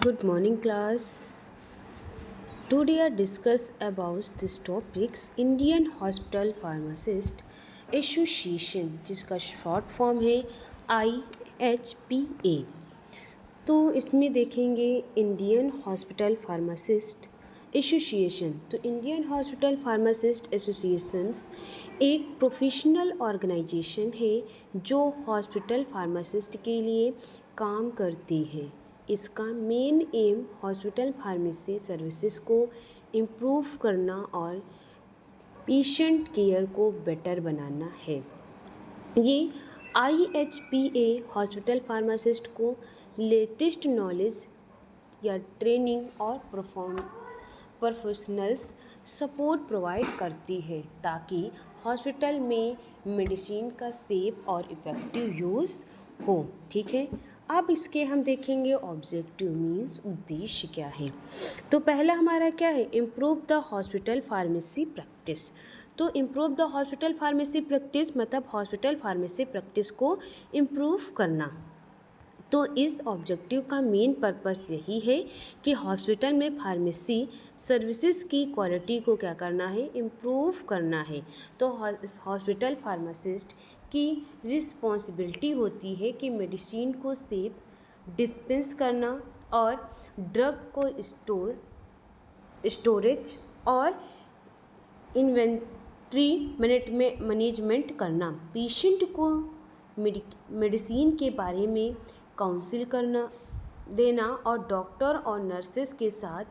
Good morning, class. Today I discuss about this topics Indian Hospital Pharmacist Association, जिसका short form है IHPA। तो इसमें देखेंगे Indian hospital pharmacist association. तो Indian hospital pharmacist associations एक professional organisation है जो हॉस्पिटल फार्मासिस्ट के लिए काम करती है। इसका main M hospital pharmacy services को इम्प्रूव करना और पेशेंट केयर को बेटर बनाना है। ये IHPA हॉस्पिटल फार्मासिस्ट को लेटेस्ट नॉलेज या ट्रेनिंग और प्रोफेशनल्स सपोर्ट प्रोवाइड करती है ताकि हॉस्पिटल में मेडिसिन का सेफ और इफ़ेक्टिव यूज़ हो। ठीक है, अब इसके हम देखेंगे ऑब्जेक्टिव मीन्स उद्देश्य क्या है। तो पहला हमारा क्या है, improve the hospital pharmacy practice. तो improve the hospital pharmacy practice मतलब हॉस्पिटल फार्मेसी प्रैक्टिस को इम्प्रूव करना। तो इस ऑब्जेक्टिव का मेन पर्पस यही है कि हॉस्पिटल में फार्मेसी सर्विसेज की क्वालिटी को क्या करना है, इम्प्रूव करना है। तो हॉस्पिटल फार्मासिस्ट की रिस्पॉन्सिबिलिटी होती है कि मेडिसिन को सेफ डिस्पेंस करना और ड्रग को स्टोरेज और इन्वेंट्री मैनेजमेंट करना, पेशेंट को मेडिसिन के बारे में काउंसिल करना देना और डॉक्टर और नर्सेस के साथ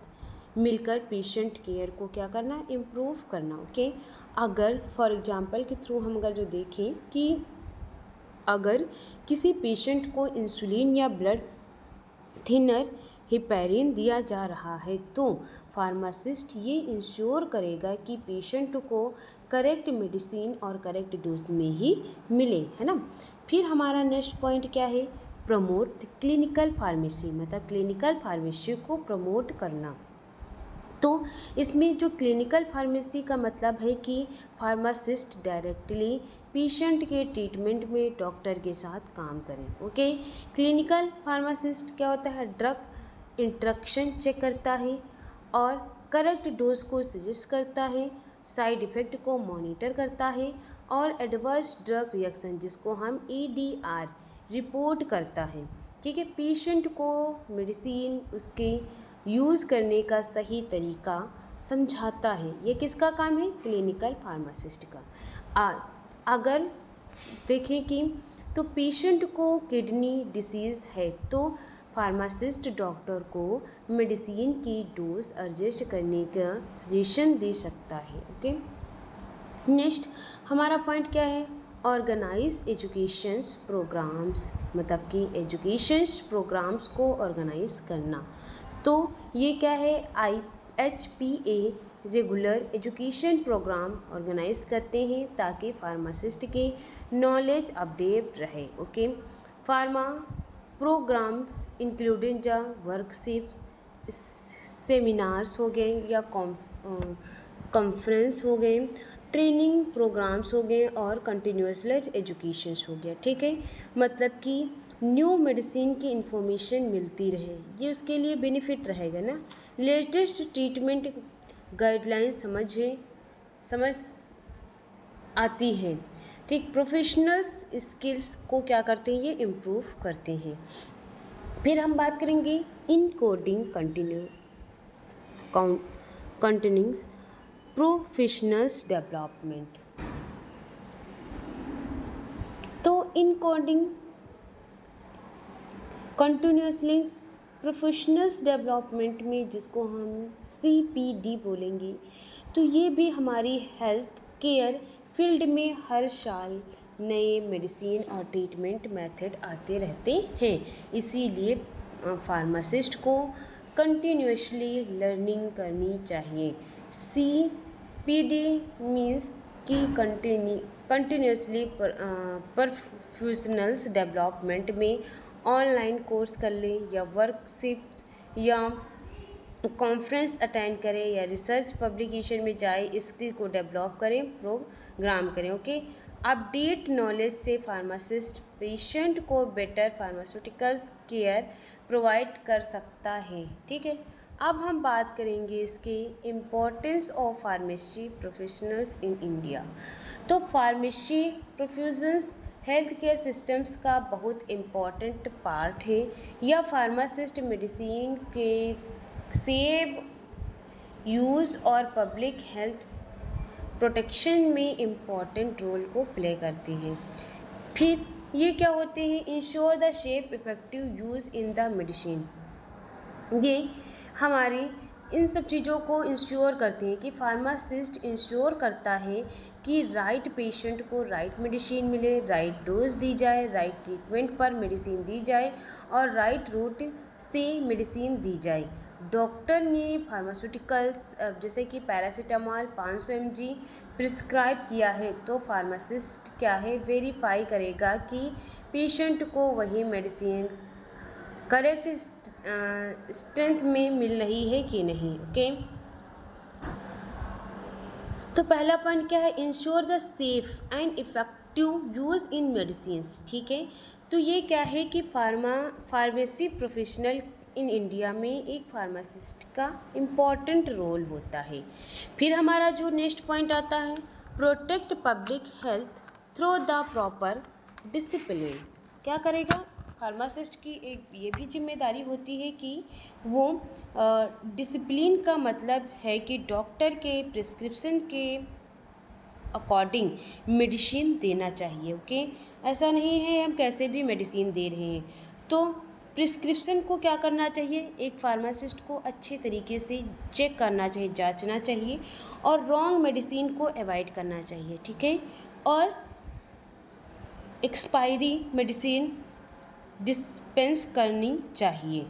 मिलकर पेशेंट केयर को क्या करना, इम्प्रूव करना। ओके, अगर फॉर एग्जांपल के थ्रू हम अगर जो देखें कि अगर किसी पेशेंट को इंसुलिन या ब्लड थिनर हेपेरिन दिया जा रहा है तो फार्मासिस्ट ये इंश्योर करेगा कि पेशेंट को करेक्ट मेडिसिन और करेक्ट डोज में ही मिले, है ना। फिर हमारा नेक्स्ट पॉइंट क्या है, प्रमोट क्लिनिकल फार्मेसी मतलब क्लिनिकल फार्मेसी को प्रमोट करना। तो इसमें जो क्लिनिकल फार्मेसी का मतलब है कि फार्मासिस्ट डायरेक्टली पेशेंट के ट्रीटमेंट में डॉक्टर के साथ काम करें। ओके, क्लिनिकल फार्मासिस्ट क्या होता है, ड्रग इंट्रक्शन चेक करता है और करेक्ट डोज को सजेस्ट करता है, साइड इफ़ेक्ट को मॉनिटर करता है और एडवर्स ड्रग रिएक्शन जिसको हम ADR रिपोर्ट करता है। ठीक है, पेशेंट को मेडिसिन उसके यूज़ करने का सही तरीका समझाता है। ये किसका काम है, क्लिनिकल फार्मासिस्ट का। अगर देखें कि तो पेशेंट को किडनी डिसीज़ है तो फार्मासिस्ट डॉक्टर को मेडिसिन की डोज एडजस्ट करने का सजेशन दे सकता है। ओके, नेक्स्ट हमारा पॉइंट क्या है, ऑर्गेनाइज एजुकेशंस प्रोग्राम्स मतलब कि एजुकेशंस प्रोग्राम्स को ऑर्गेनाइज करना। तो ये क्या है, IHPA regular education program organise करते हैं ताकि फार्मासिस्ट के नॉलेज अपडेट रहे। Okay, pharma programs including the workshops, seminars हो गए या कॉन्फ्रेंस हो गए, ट्रेनिंग प्रोग्राम्स हो गए और कंटिन्यूस एजुकेशन हो गया। ठीक है, मतलब कि न्यू मेडिसिन की इन्फॉर्मेशन मिलती रहे, ये उसके लिए बेनिफिट रहेगा ना। लेटेस्ट ट्रीटमेंट गाइडलाइन समझ आती है। ठीक, प्रोफेशनल्स स्किल्स को क्या करते हैं, ये इम्प्रूव करते हैं। फिर हम बात करेंगे including continuous professionals development. तो including continuously professionals development में जिसको हम CPD बोलेंगे, तो ये भी हमारी हेल्थ केयर फील्ड में हर साल नए मेडिसिन और ट्रीटमेंट मेथड आते रहते हैं। इसीलिए फार्मासिस्ट को कंटिन्यूसली लर्निंग करनी चाहिए। CPD मीन्स कि कंटिन्यूसली प्रोफेशनल्स डेवलपमेंट में ऑनलाइन कोर्स कर लें या वर्कशिप्स या कॉन्फ्रेंस अटेंड करें या रिसर्च पब्लिकेशन में जाए, स्किल को डेवलप करें, प्रोग्राम करें। ओके, अपडेट नॉलेज से फार्मासिस्ट पेशेंट को बेटर फार्मास्यूटिकल्स केयर प्रोवाइड कर सकता है। ठीक है, अब हम बात करेंगे इसके importance of pharmacy professionals in India. तो pharmacy professionals health care systems का बहुत इम्पॉर्टेंट पार्ट है। यह फार्मासिस्ट मेडिसिन के सेव यूज़ और पब्लिक हेल्थ प्रोटेक्शन में इम्पॉर्टेंट रोल को प्ले करती है। फिर ये क्या होते हैं, ensure the safe effective use in the medicine. ये हमारी इन सब चीज़ों को इंश्योर करते हैं कि फार्मासिस्ट इंश्योर करता है कि राइट पेशेंट को राइट मेडिसिन मिले, राइट डोज दी जाए, राइट ट्रीटमेंट पर मेडिसिन दी जाए और राइट रूट से मेडिसिन दी जाए। डॉक्टर ने फार्मास्यूटिकल्स जैसे कि पैरासीटामॉल 500 mg प्रिस्क्राइब किया है तो फार्मासिस्ट क्या है, वेरीफाई करेगा कि पेशेंट को वही मेडिसिन करेक्ट स्ट्रेंथ में मिल रही है कि नहीं। ओके, तो पहला पॉइंट क्या है, ensure the safe and effective use in medicines. ठीक है, तो ये क्या है कि फार्मेसी प्रोफेशनल इन इंडिया में एक फार्मासिस्ट का इम्पॉर्टेंट रोल होता है। फिर हमारा जो नेक्स्ट पॉइंट आता है, protect public health through the proper discipline. क्या करेगा फार्मासिस्ट की, एक ये भी जिम्मेदारी होती है कि वो डिसिप्लिन का मतलब है कि डॉक्टर के प्रिस्क्रिप्शन के अकॉर्डिंग मेडिसिन देना चाहिए। ओके, ऐसा नहीं है हम कैसे भी मेडिसिन दे रहे हैं। तो प्रिस्क्रिप्शन को क्या करना चाहिए, एक फार्मासिस्ट को अच्छे तरीके से चेक करना चाहिए, जांचना चाहिए और रॉन्ग मेडिसिन को अवॉइड करना चाहिए। ठीक है, और एक्सपायरी मेडिसिन डिस्पेंस करनी चाहिए।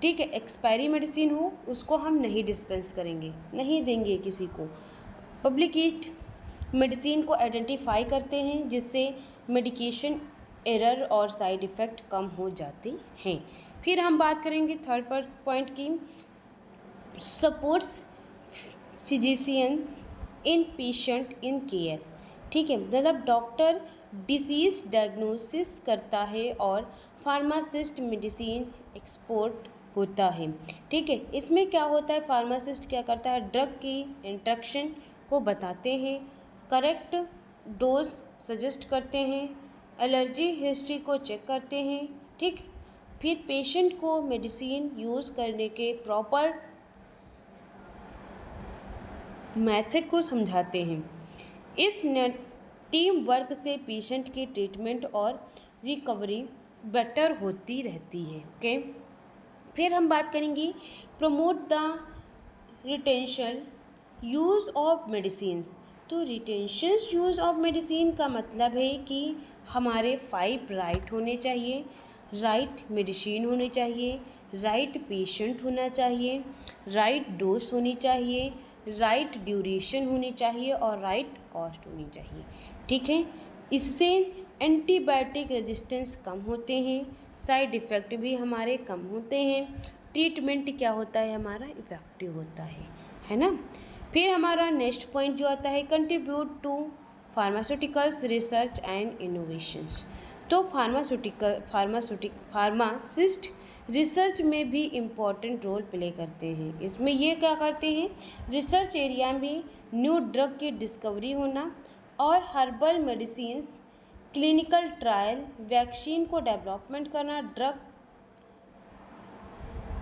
ठीक है, एक्सपायरी मेडिसिन हो उसको हम नहीं डिस्पेंस करेंगे, नहीं देंगे किसी को। पब्लिक ईट मेडिसिन को आइडेंटिफाई करते हैं जिससे मेडिकेशन एरर और साइड इफ़ेक्ट कम हो जाते हैं। फिर हम बात करेंगे थर्ड पॉइंट की, supports physician in patient in care. ठीक है, मतलब डॉक्टर डिसीज़ डायग्नोसिस करता है और फार्मासिस्ट मेडिसिन एक्सपोर्ट होता है। ठीक है, इसमें क्या होता है, फार्मासिस्ट क्या करता है, ड्रग की इंट्रैक्शन को बताते हैं, करेक्ट डोज सजेस्ट करते हैं, एलर्जी हिस्ट्री को चेक करते हैं। ठीक, फिर पेशेंट को मेडिसिन यूज़ करने के प्रॉपर मेथड को समझाते हैं। इस टीम वर्क से पेशेंट की ट्रीटमेंट और रिकवरी बेटर होती रहती है। ओके, फिर हम बात करेंगे promote the retention use of medicines. तो रिटेंशन यूज़ ऑफ मेडिसिन का मतलब है कि हमारे 5 राइट होने चाहिए, राइट मेडिसिन होनी चाहिए, राइट पेशेंट होना चाहिए, राइट डोज होनी चाहिए, राइट ड्यूरेशन होनी चाहिए और राइट कॉस्ट होनी चाहिए। ठीक है, इससे एंटीबायोटिक रेजिस्टेंस कम होते हैं, साइड इफ़ेक्ट भी हमारे कम होते हैं, ट्रीटमेंट क्या होता है हमारा इफ़ेक्टिव होता है ना। फिर हमारा नेक्स्ट पॉइंट जो आता है, contribute to pharmaceuticals research and innovations. तो फार्मासिस्ट रिसर्च में भी इम्पॉर्टेंट रोल प्ले करते हैं। इसमें ये क्या करते हैं, रिसर्च एरिया में न्यू ड्रग की डिस्कवरी होना और herbal medicines clinical trial, vaccine को डेवलपमेंट करना, ड्रग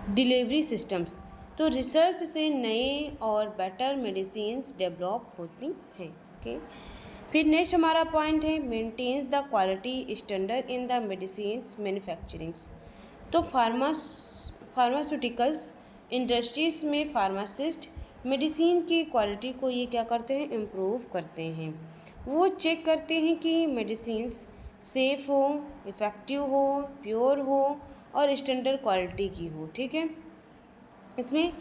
डिलीवरी सिस्टम्स। तो रिसर्च से नए और बेटर मेडिसिन्स डेवलप होती हैं। ओके, फिर नेक्स्ट हमारा पॉइंट है, maintains the quality standard in the medicines manufacturings. तो फार्मास्यूटिकल्स इंडस्ट्रीज़ में फार्मासिस्ट मेडिसिन की क्वालिटी को ये क्या करते हैं, इम्प्रूव करते हैं। वो चेक करते हैं कि मेडिसिन्स सेफ़ हो, इफ़ेक्टिव हो, प्योर हो और स्टैंडर्ड क्वालिटी की हो। ठीक है, इसमें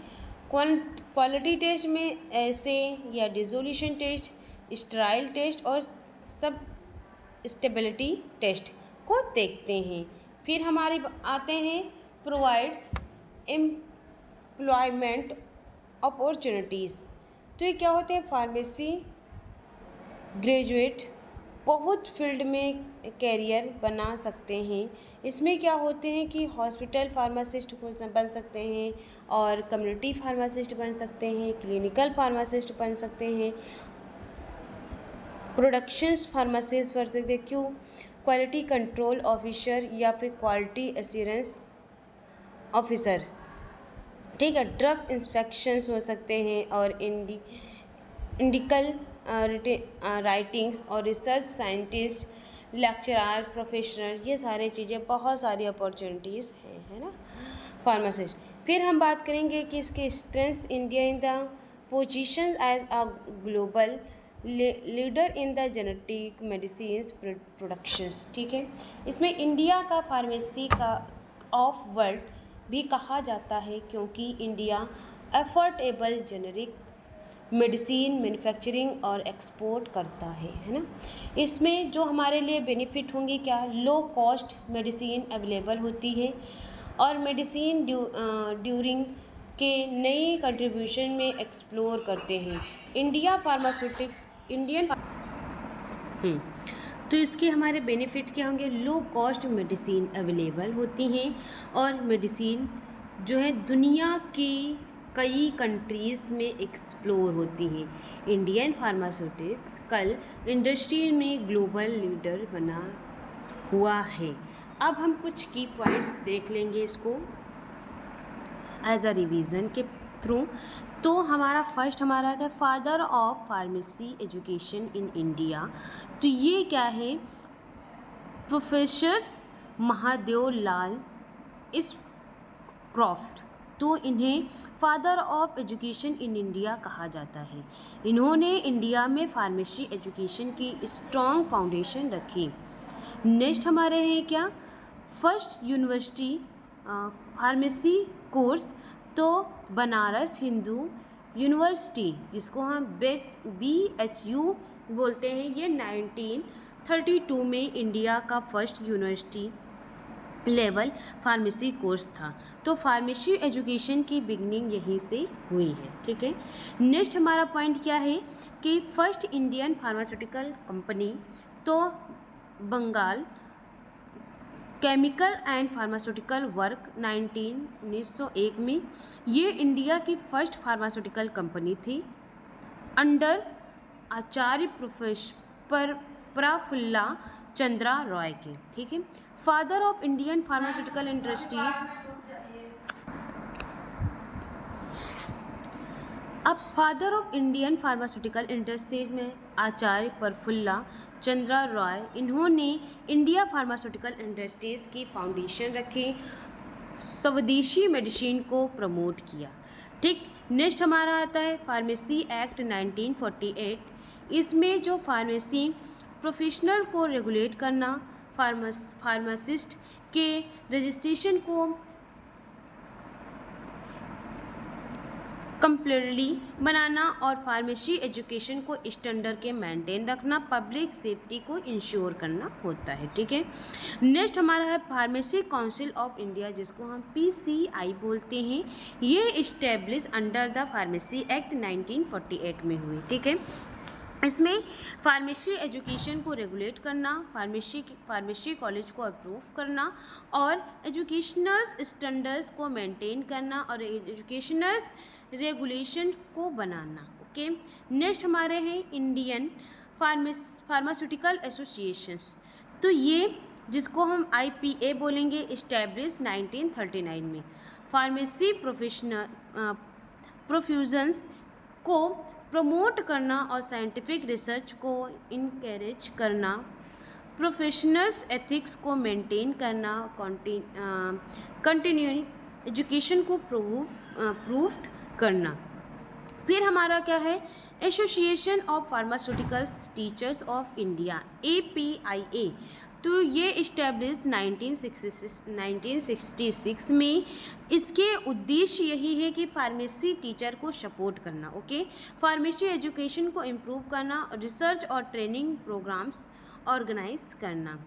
क्वालिटी टेस्ट में ऐसे या डिसोल्यूशन टेस्ट, स्टेराइल टेस्ट और सब स्टेबिलिटी टेस्ट को देखते हैं। फिर हमारे आते हैं प्रोवाइड्स एम्प्लॉयमेंट अपॉर्चुनिटीज़। तो ये क्या होते हैं, फार्मेसी ग्रेजुएट बहुत फील्ड में कैरियर बना सकते हैं। इसमें क्या होते हैं कि हॉस्पिटल फार्मासिस्ट बन सकते हैं और कम्युनिटी फार्मासिस्ट बन सकते हैं, क्लिनिकल फार्मासिस्ट बन सकते हैं, प्रोडक्शंस फार्मासिस्ट बन सकते हैं। क्यों? क्वालिटी कंट्रोल ऑफिसर या फिर क्वालिटी एश्योरेंस ऑफिसर, ठीक है। ड्रग इंस्पेक्शंस हो सकते हैं और इंडिकल राइटिंग्स और रिसर्च साइंटिस्ट, लेक्चरर, प्रोफेशनल, ये सारी चीज़ें, बहुत सारी अपॉर्चुनिटीज़ हैं, है ना, फार्मासिस्ट। फिर हम बात करेंगे कि इसके strength, India in the position as a global leader in the genetic medicines productions, ठीक है। इसमें इंडिया का फार्मेसी का ऑफ वर्ल्ड भी कहा जाता है क्योंकि India affordable generic medicine manufacturing और एक्सपोर्ट करता है ना। इसमें जो हमारे लिए बेनिफिट होंगे क्या? लो कॉस्ट मेडिसिन अवेलेबल होती है और मेडिसिन ड्यूरिंग के नई कंट्रीब्यूशन में एक्सप्लोर करते हैं। इंडियन तो इसके हमारे बेनिफिट क्या होंगे? लो कॉस्ट मेडिसिन अवेलेबल होती हैं और मेडिसिन जो है दुनिया की कई कंट्रीज़ में एक्सप्लोर होती हैं। इंडियन फार्मास्यूटिक्स कल इंडस्ट्री में ग्लोबल लीडर बना हुआ है। अब हम कुछ की पॉइंट्स देख लेंगे इसको एज अ रिवीजन के थ्रू। तो हमारा फर्स्ट हमारा क्या? Father of pharmacy education in India. तो ये क्या है? प्रोफेसर महादेव लाल इस क्रॉफ्ट। तो इन्हें father of education in India कहा जाता है। इन्होंने इंडिया में फार्मेसी एजुकेशन की स्ट्रॉन्ग फाउंडेशन रखी। नेक्स्ट हमारे हैं क्या? फर्स्ट यूनिवर्सिटी फार्मेसी कोर्स तो बनारस हिंदू यूनिवर्सिटी, जिसको हम BHU बोलते हैं, ये 1932 में इंडिया का first university level pharmacy course था। तो फार्मेसी एजुकेशन की बिगनिंग यहीं से हुई है, ठीक है। नेक्स्ट हमारा पॉइंट क्या है कि फर्स्ट इंडियन फार्मास्यूटिकल कंपनी तो Bengal chemical and pharmaceutical work 1901 में। ये इंडिया की फर्स्ट फार्मास्यूटिकल कंपनी थी अंडर आचार्य प्रोफेसर प्रफुल्ला चंद्रा रॉय के, ठीक है। Father of Indian pharmaceutical industries, अब father of Indian pharmaceutical industries में आचार्य प्रफुल्ला चंद्रा रॉय, इन्होंने इंडिया फार्मास्यूटिकल इंडस्ट्रीज की फाउंडेशन रखी, स्वदेशी मेडिसिन को प्रमोट किया, ठीक। नेक्स्ट हमारा आता है फार्मेसी एक्ट 1948। इसमें जो फार्मेसी प्रोफेशनल को रेगुलेट करना, फार्मासिस्ट के रजिस्ट्रेशन को कंप्लीटली बनाना और फार्मेसी एजुकेशन को स्टैंडर्ड के मेंटेन रखना, पब्लिक सेफ्टी को इंश्योर करना होता है, ठीक है। नेक्स्ट हमारा है फार्मेसी काउंसिल ऑफ इंडिया, जिसको हम PCI बोलते हैं। ये establish under the pharmacy act 1948 में हुई, ठीक है। इसमें फार्मेसी एजुकेशन को रेगुलेट करना, फार्मेसी कॉलेज को अप्रूव करना और एजुकेशनल स्टैंडर्ड्स को मेंटेन करना और एजुकेशनल रेगुलेशन को बनाना, ओके। नेक्स्ट हमारे हैं इंडियन फार्मास्यूटिकल एसोसिएशंस। तो ये जिसको हम IPA बोलेंगे, इस्टेब्लिश 1939 में। फार्मेसी प्रोफ्यूजन्स को प्रमोट करना और साइंटिफिक रिसर्च को इनकरेज करना, प्रोफेशनल्स एथिक्स को मेंटेन करना, कंटिन्यूइंग एजुकेशन को प्रूव करना। फिर हमारा क्या है? Association of pharmaceuticals teachers of India, APIA। तो ये इस्टेब्लिश 1966 में। इसके उद्देश्य यही है कि फार्मेसी टीचर को सपोर्ट करना, ओके, फार्मेसी एजुकेशन को इम्प्रूव करना, रिसर्च और ट्रेनिंग प्रोग्राम्स ऑर्गेनाइज करना।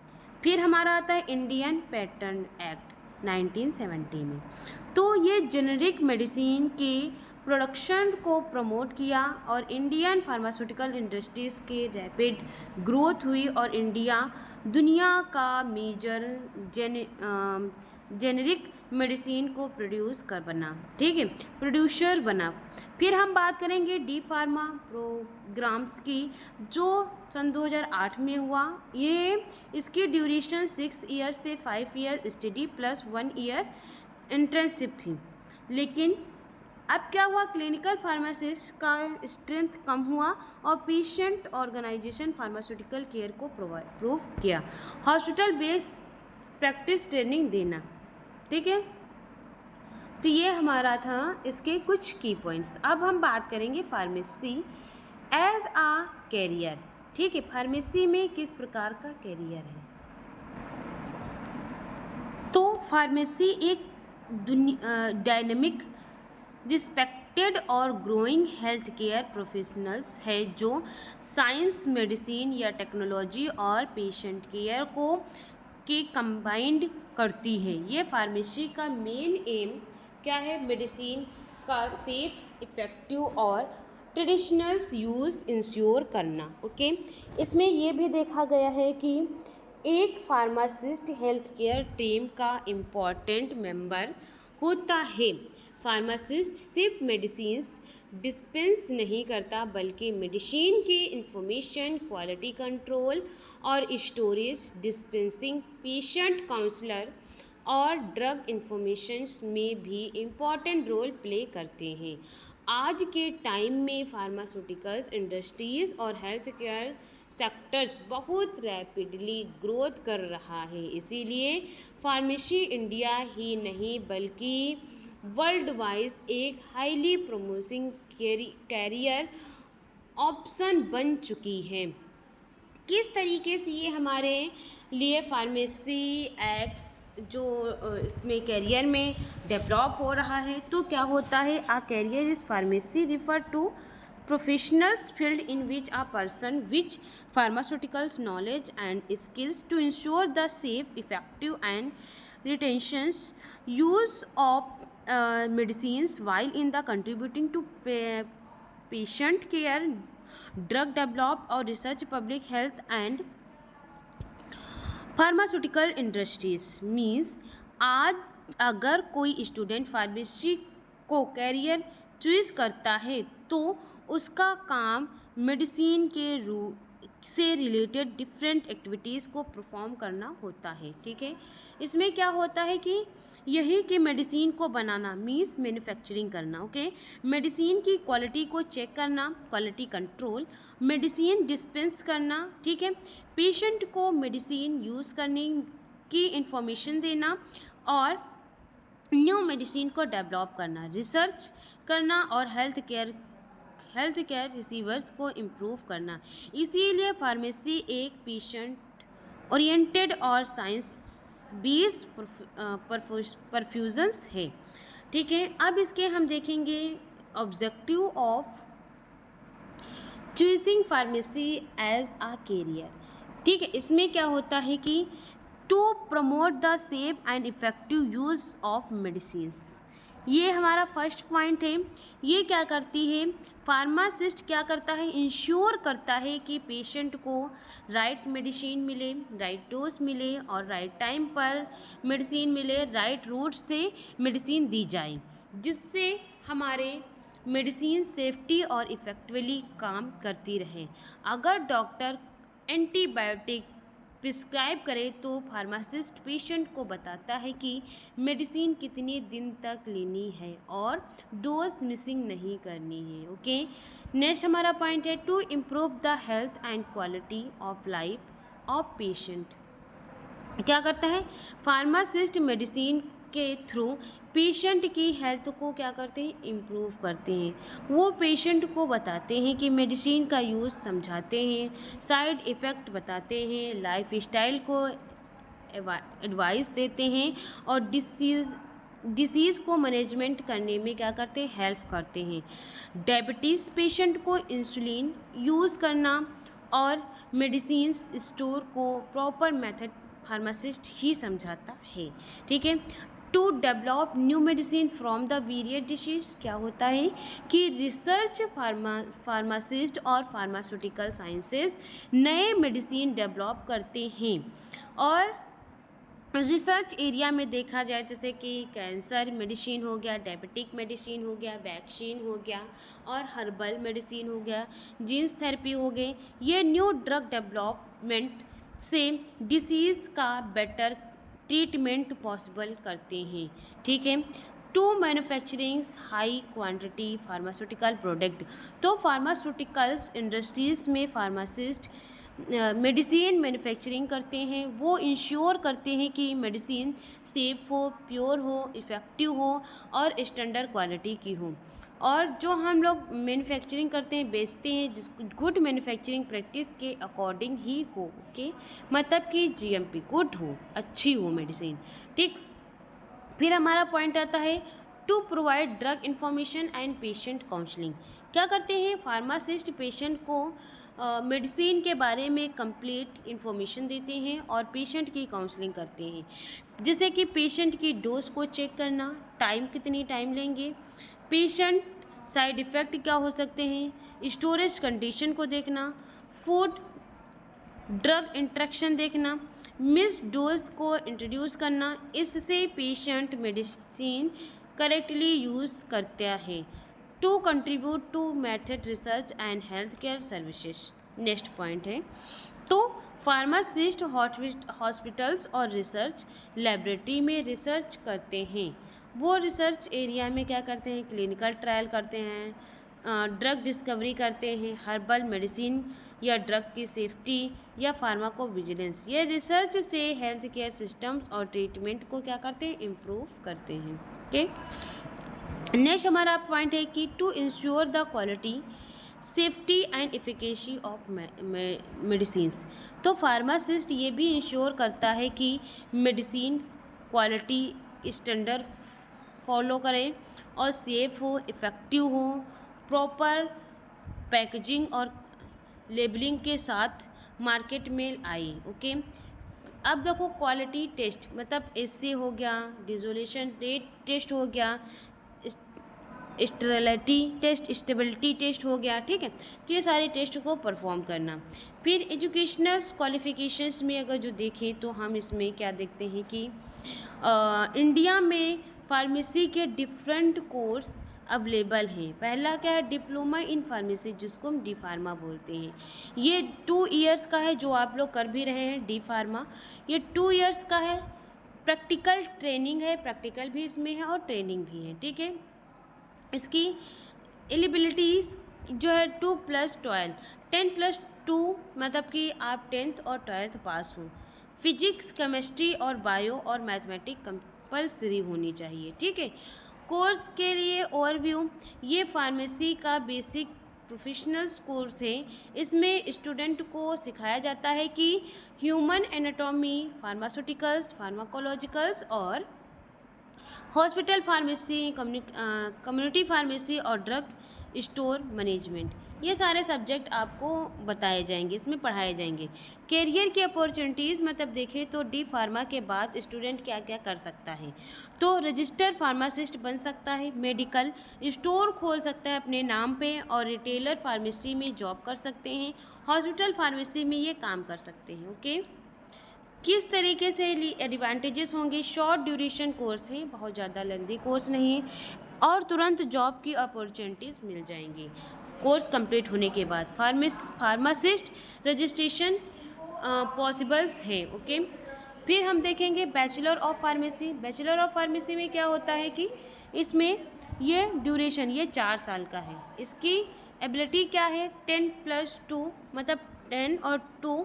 फिर हमारा आता है इंडियन पेटेंट एक्ट 1970 में। तो ये जेनेरिक मेडिसिन के प्रोडक्शन को प्रमोट किया और इंडियन फार्मास्यूटिकल इंडस्ट्रीज़ के रैपिड ग्रोथ हुई और इंडिया दुनिया का मेजर जेनेरिक मेडिसिन को प्रोड्यूस कर बना, ठीक है, प्रोड्यूसर बना। फिर हम बात करेंगे डी फार्मा प्रोग्राम्स की, जो सन 2008 में हुआ। ये इसकी ड्यूरेशन 6 ईयर से 5 year study plus 1 year internship थी। लेकिन अब क्या हुआ, क्लिनिकल फार्मासिस्ट का स्ट्रेंथ कम हुआ और पेशेंट ऑर्गेनाइजेशन फार्मास्यूटिकल केयर को प्रूव किया। हॉस्पिटल बेस्ड प्रैक्टिस ट्रेनिंग देना, ठीक है। तो ये हमारा था इसके कुछ की पॉइंट्स। अब हम बात करेंगे फार्मेसी एज आ कैरियर, ठीक है। फार्मेसी में किस प्रकार का कैरियर है, तो फार्मेसी एक डायनेमिक रिस्पेक्टेड और ग्रोइंग हेल्थ केयर प्रोफेशनल्स है जो साइंस, मेडिसिन या टेक्नोलॉजी और पेशेंट केयर को के कंबाइंड करती है। ये फार्मेसी का मेन एम क्या है, मेडिसिन का सेफ, इफ़ेक्टिव और ट्रेडिशनल यूज़ इंश्योर करना, ओके। इसमें ये भी देखा गया है कि एक फार्मासिस्ट हेल्थ केयर टीम का इम्पॉर्टेंट मेंबर होता है। फार्मासिस्ट सिर्फ मेडिसिन्स डिस्पेंस नहीं करता बल्कि मेडिसिन की इंफॉर्मेशन, क्वालिटी कंट्रोल और स्टोरेज, डिस्पेंसिंग, पेशेंट काउंसलर और ड्रग इंफॉर्मेशन में भी इम्पॉर्टेंट रोल प्ले करते हैं। आज के टाइम में फार्मास्यूटिकल्स इंडस्ट्रीज़ और हेल्थ केयर सेक्टर्स बहुत रैपिडली ग्रोथ कर रहा है। इसीलिए फार्मेसी इंडिया ही नहीं बल्कि वर्ल्ड वाइज एक हाईली प्रोमिसिंग कैरियर ऑप्शन बन चुकी है। किस तरीके से ये हमारे लिए फार्मेसी एक्स जो इसमें कैरियर में डेवलप हो रहा है, तो क्या होता है, a career is pharmacy refer to professionals field in which a person which pharmaceuticals knowledge and skills to ensure the safe, effective and retentions use of medicines while in the contributing to patient care, drug develop or research, public health and pharmaceutical industries means आज अगर कोई student pharmacy को career choose करता है तो उसका काम medicine के से रिलेटेड डिफरेंट एक्टिविटीज़ को परफॉर्म करना होता है, ठीक है। इसमें क्या होता है कि यही कि मेडिसिन को बनाना मीन्स मैन्युफैक्चरिंग करना, ओके। मेडिसिन की क्वालिटी को चेक करना, क्वालिटी कंट्रोल, मेडिसिन डिस्पेंस करना, ठीक है। पेशेंट को मेडिसिन यूज़ करने की इंफॉर्मेशन देना और न्यू मेडिसिन को डेवलप करना, रिसर्च करना और हेल्थ केयर रिसीवर्स को इम्प्रूव करना। इसीलिए फार्मेसी एक पेशेंट ओरिएंटेड और साइंस बेस्ड परफ्यूजन्स है, ठीक है। अब इसके हम देखेंगे objective of choosing pharmacy as a career, ठीक है। इसमें क्या होता है कि to promote the safe and effective use of medicines, ये हमारा फर्स्ट पॉइंट है। ये क्या करती है, फार्मासिस्ट क्या करता है, इंश्योर करता है कि पेशेंट को राइट मेडिसिन मिले, राइट डोज मिले और राइट टाइम पर मेडिसिन मिले, राइट रूट से मेडिसिन दी जाए, जिससे हमारे मेडिसिन सेफ्टी और इफ़ेक्टिवली काम करती रहे। अगर डॉक्टर एंटीबायोटिक प्रिस्क्राइब करे तो फार्मासिस्ट पेशेंट को बताता है कि मेडिसिन कितने दिन तक लेनी है और डोज मिसिंग नहीं करनी है, ओके। नेक्स्ट हमारा पॉइंट है to improve the health and quality of life of patient. क्या करता है, फार्मासिस्ट मेडिसिन के थ्रू पेशेंट की हेल्थ को क्या करते हैं, इम्प्रूव करते हैं। वो पेशेंट को बताते हैं कि मेडिसिन का यूज़ समझाते हैं, साइड इफ़ेक्ट बताते हैं, लाइफ स्टाइल को एडवाइस देते हैं और डिसीज़ को मैनेजमेंट करने में क्या करते हैं, हेल्प करते हैं। डायबिटीज़ पेशेंट को इंसुलिन यूज़ करना और मेडिसिन स्टोर को प्रॉपर मेथड फार्मासिस्ट ही समझाता है, ठीक है। To develop new medicine from the various disease. क्या होता है कि रिसर्च फार्मासिस्ट और फार्मास्यूटिकल साइंसेज नए मेडिसिन डेवलप करते हैं। और रिसर्च एरिया में देखा जाए जैसे कि कैंसर मेडिसिन हो गया, डायबिटिक मेडिसिन हो गया, वैक्सीन हो गया और हर्बल मेडिसिन हो गया, जीन्स थेरेपी हो गई, ये न्यू ड्रग डेवलपमेंट से डिसीज़ का बेटर ट्रीटमेंट पॉसिबल करते हैं। ठीक है। To manufacturings high quantity pharmaceutical product. तो फार्मास्यूटिकल्स इंडस्ट्रीज़ में फार्मासिस्ट मेडिसिन मैन्युफैक्चरिंग करते हैं, वो इंश्योर करते हैं कि मेडिसिन सेफ हो, प्योर हो, इफ़ेक्टिव हो और स्टैंडर्ड क्वालिटी की हो। और जो हम लोग मैन्युफैक्चरिंग करते हैं, बेचते हैं, जिस गुड मैन्युफैक्चरिंग प्रैक्टिस के अकॉर्डिंग ही हो। ओके, मतलब कि जीएमपी गुड हो, अच्छी हो मेडिसिन। ठीक। फिर हमारा पॉइंट आता है to provide drug information and patient counselling. क्या करते हैं फार्मासिस्ट? पेशेंट को मेडिसिन के बारे में कंप्लीट इन्फॉर्मेशन देते हैं और पेशेंट की काउंसलिंग करते हैं, जैसे कि पेशेंट की डोज को चेक करना, टाइम कितनी टाइम लेंगे, पेशेंट साइड इफ़ेक्ट क्या हो सकते हैं, स्टोरेज कंडीशन को देखना, फूड ड्रग इंट्रैक्शन देखना, मिस डोज को इंट्रोड्यूस करना। इससे पेशेंट मेडिसिन करेक्टली यूज़ करता है। To contribute to method research and health care services. Next point है तो फार्मासिस्ट हॉस्पिटल्स और रिसर्च लेबोरेटरी में रिसर्च करते हैं। वो रिसर्च एरिया में क्या करते हैं? क्लिनिकल ट्रायल करते हैं, ड्रग डिस्कवरी करते हैं, हर्बल मेडिसिन या ड्रग की सेफ्टी या फार्माकोविजिलेंस। ये रिसर्च से हेल्थ केयर सिस्टम्स और ट्रीटमेंट को क्या करते हैं? इम्प्रूव करते हैं। ओके। नेक्स्ट हमारा पॉइंट है कि to ensure the quality safety and efficacy of medicines. तो फार्मासिस्ट ये भी इंश्योर करता है कि मेडिसिन क्वालिटी स्टैंडर्ड फॉलो करें और सेफ हो, इफ़ेक्टिव हो, प्रॉपर पैकेजिंग और लेबलिंग के साथ मार्केट में आई। ओके। अब देखो क्वालिटी टेस्ट मतलब एससी हो गया, डिसोल्यूशन रेट टेस्ट हो गया, स्टेरिलिटी टेस्ट, स्टेबिलिटी टेस्ट हो गया। ठीक है। तो ये सारे टेस्ट को परफॉर्म करना। फिर एजुकेशनल क्वालिफिकेशंस में अगर जो देखें तो हम इसमें क्या देखते हैं कि इंडिया में फार्मेसी के डिफरेंट कोर्स अवेलेबल हैं। पहला क्या है? डिप्लोमा इन फार्मेसी, जिसको हम डी फार्मा बोलते हैं। ये 2 इयर्स का है, जो आप लोग कर भी रहे हैं डी फार्मा। ये 2 इयर्स का है। प्रैक्टिकल ट्रेनिंग है, प्रैक्टिकल भी इसमें है और ट्रेनिंग भी है। ठीक है। इसकी एलिजिबिलिटीज़ जो है 2+12, 10+2 मतलब कि आप 10th और 12th पास हो। फिजिक्स, केमिस्ट्री और बायो और मैथमेटिक्स कंपल्सरी होनी चाहिए। ठीक है। कोर्स के लिए ओवरव्यू, ये फार्मेसी का बेसिक प्रोफेशनल्स कोर्स है। इसमें स्टूडेंट को सिखाया जाता है कि ह्यूमन एनाटॉमी, फार्मास्यूटिकल्स, फार्माकोलॉजिकल्स और हॉस्पिटल फार्मेसी, कम्युनिटी फार्मेसी और ड्रग स्टोर मैनेजमेंट, ये सारे सब्जेक्ट आपको बताए जाएंगे, इसमें पढ़ाए जाएंगे। कैरियर की अपॉर्चुनिटीज़ मतलब देखें तो डी फार्मा के बाद स्टूडेंट क्या क्या कर सकता है? तो रजिस्टर्ड फार्मासिस्ट बन सकता है, मेडिकल स्टोर खोल सकता है अपने नाम पे और रिटेलर फार्मेसी में जॉब कर सकते हैं, हॉस्पिटल फार्मेसी में ये काम कर सकते हैं। ओके। किस तरीके से एडवांटेजेस होंगे? शॉर्ट ड्यूरेशन कोर्स है, बहुत ज़्यादा लेंथी कोर्स नहीं है और तुरंत जॉब की अपॉर्चुनिटीज़ मिल जाएंगी कोर्स कंप्लीट होने के बाद। फार्मासिस्ट रजिस्ट्रेशन पॉसिबल्स है। ओके। फिर हम देखेंगे bachelor of pharmacy. Bachelor of pharmacy में क्या होता है कि इसमें ये ड्यूरेशन ये 4 साल का है। इसकी एबिलिटी क्या है? 10+2 मतलब 10 और 2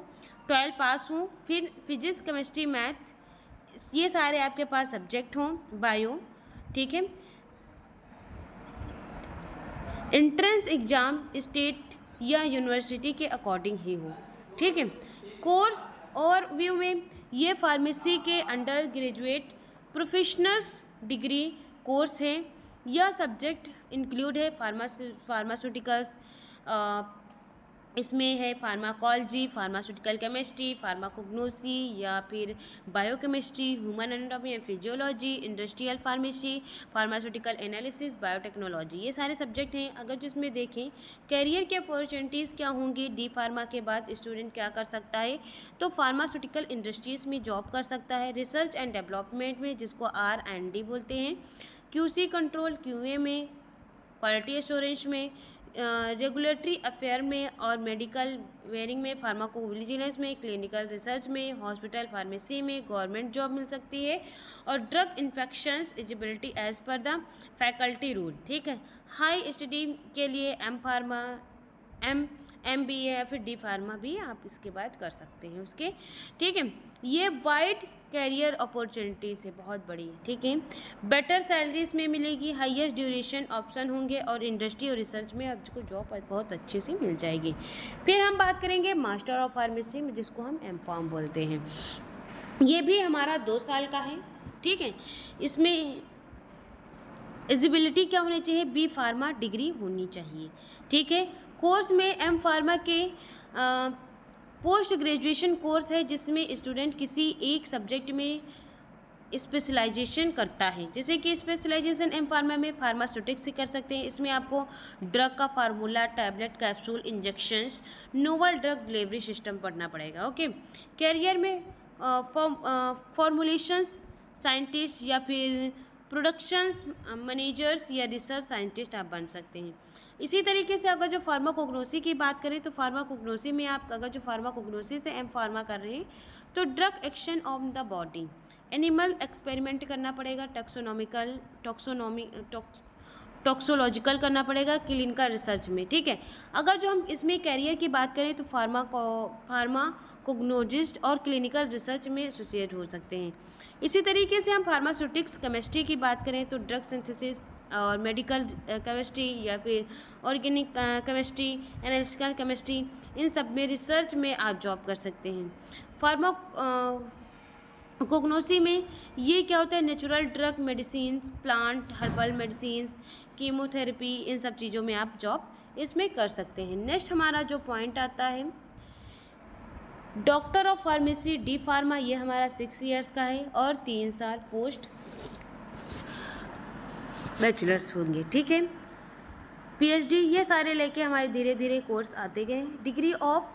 12 पास हों, फिर फिजिक्स, केमिस्ट्री, मैथ ये सारे आपके पास सब्जेक्ट हों, बायो। ठीक है। एंट्रेंस एग्ज़ाम स्टेट या यूनिवर्सिटी के अकॉर्डिंग ही हो। ठीक है। कोर्स ओवरव्यू में ये फार्मेसी के under graduate professionals degree course है। यह सब्जेक्ट इंक्लूड है फार्मास्यूटिकल्स, इसमें है फार्माकोलॉजी, फार्मास्यूटिकल केमिस्ट्री, फार्माकोग्नोसी या फिर biochemistry, human anatomy and physiology, industrial pharmacy, pharmaceutical analysis, biotechnology, ये सारे सब्जेक्ट हैं। अगर जिसमें देखें कैरियर के अपॉर्चुनिटीज़ क्या होंगी, डी फार्मा के बाद स्टूडेंट क्या कर सकता है, तो फार्मास्यूटिकल इंडस्ट्रीज़ में जॉब कर सकता है, रिसर्च एंड डेवलपमेंट में जिसको R&D बोलते हैं, QC कंट्रोल QA में, क्वालिटी एश्योरेंस में, रेगुलेटरी अफेयर में और मेडिकल वेयरिंग में, फार्माकोविजिलेंस में, क्लिनिकल रिसर्च में, हॉस्पिटल फार्मेसी में गवर्नमेंट जॉब मिल सकती है, और ड्रग इन्फेक्शंस एलिजिबिलिटी एज पर द फैकल्टी रूल। ठीक है, हाई स्टडी के लिए MBA या फिर डी फार्मा भी आप इसके बाद कर सकते हैं उसके। ठीक है, ये वाइड कैरियर अपॉर्चुनिटीज़ है, बहुत बड़ी है। ठीक है, बेटर सैलरीज में मिलेगी, हाईएस्ट ड्यूरेशन ऑप्शन होंगे, और इंडस्ट्री और रिसर्च में आपको जॉब बहुत अच्छे से मिल जाएगी। फिर हम बात करेंगे मास्टर ऑफ फार्मेसी में, जिसको हम M.Pharm बोलते हैं। ये भी हमारा 2 साल का है। ठीक है, इसमें एलिजिबिलिटी क्या होनी चाहिए, बी फार्मा डिग्री होनी चाहिए। ठीक है, कोर्स में M.Pharm के पोस्ट ग्रेजुएशन कोर्स है, जिसमें स्टूडेंट किसी एक सब्जेक्ट में स्पेशलाइजेशन करता है। जैसे कि स्पेशलाइजेशन M.Pharm में फार्मास्यूटिक्स से कर सकते हैं। इसमें आपको ड्रग का formula, tablet, capsule, injections, novel drug delivery system पढ़ना पड़ेगा। ओके, कैरियर में फॉर्मुलेशंस साइंटिस्ट या फिर प्रोडक्शंस मैनेजर्स या रिसर्च साइंटिस्ट आप बन सकते हैं। इसी तरीके से अगर जो फार्माकोग्नोसी की बात करें, तो फार्माकोग्नोसी में आप अगर जो फार्माकोग्नोसी से M.Pharm कर रहे हैं, तो drug action on the body, animal experiment करना पड़ेगा, टॉक्सोलॉजिकल करना पड़ेगा, क्लिनिकल रिसर्च में। ठीक है, अगर जो हम इसमें कैरियर की बात करें, तो फार्माकोग्नोजिस्ट और क्लिनिकल रिसर्च में एसोसिएट हो सकते हैं। इसी तरीके से हम फार्मास्यूटिक्स केमिस्ट्री की बात करें, तो ड्रग सिंथेसिस और मेडिकल केमिस्ट्री या फिर ऑर्गेनिक केमिस्ट्री, एनालिटिकल केमिस्ट्री, इन सब में रिसर्च में आप जॉब कर सकते हैं। फार्माकोग्नोसी में ये क्या होता है, natural drug medicines, plant herbal medicines, chemotherapy, इन सब चीज़ों में आप जॉब इसमें कर सकते हैं। नेक्स्ट हमारा जो पॉइंट आता है doctor of pharmacy, D pharma, ये हमारा 6 ईयर्स का है और 3 साल पोस्ट बैचलर्स होंगे। ठीक है, PhD, ये सारे लेके हमारे धीरे धीरे कोर्स आते गए। डिग्री ऑफ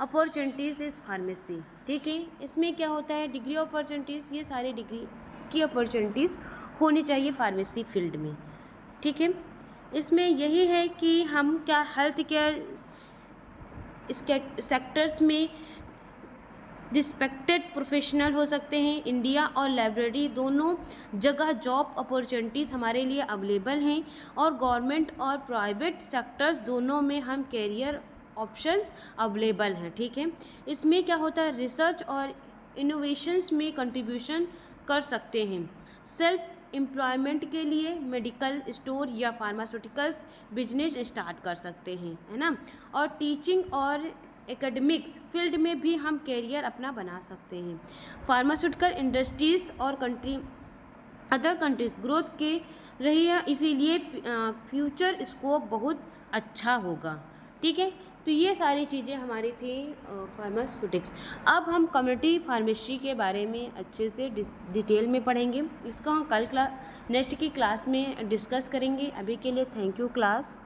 अपॉर्चुनिटीज़ इस फार्मेसी। ठीक है, इसमें क्या होता है, डिग्री ऑफ अपॉर्चुनिटीज़, ये सारे डिग्री की अपॉर्चुनिटीज़ होनी चाहिए फार्मेसी फील्ड में। ठीक है, इसमें यही है कि हम क्या हेल्थ केयर सेक्टर्स में रिस्पेक्टेड प्रोफेशनल हो सकते हैं। इंडिया और लाइब्रेरी दोनों जगह जॉब अपॉर्चुनिटीज़ हमारे लिए अवेलेबल हैं, और गवर्नमेंट और प्राइवेट सेक्टर्स दोनों में हम कैरियर ऑप्शंस अवेलेबल हैं। ठीक है, इसमें क्या होता है, रिसर्च और इनोवेशंस में कंट्रीब्यूशन कर सकते हैं। सेल्फ एम्प्लॉयमेंट के लिए मेडिकल स्टोर या फार्मास्यूटिकल्स बिजनेस स्टार्ट कर सकते हैं, है ना। और टीचिंग और एकेडमिक्स फील्ड में भी हम कैरियर अपना बना सकते हैं। फार्मास्यूटिकल इंडस्ट्रीज़ और अदर कंट्रीज ग्रोथ के रही है, इसीलिए फ्यूचर स्कोप बहुत अच्छा होगा। ठीक है, तो ये सारी चीज़ें हमारी थी फार्मास्यूटिक्स। अब हम कम्युनिटी फार्मेसी के बारे में अच्छे से डिटेल में पढ़ेंगे। इसको हम कल नेक्स्ट की क्लास में डिस्कस करेंगे। अभी के लिए थैंक यू क्लास।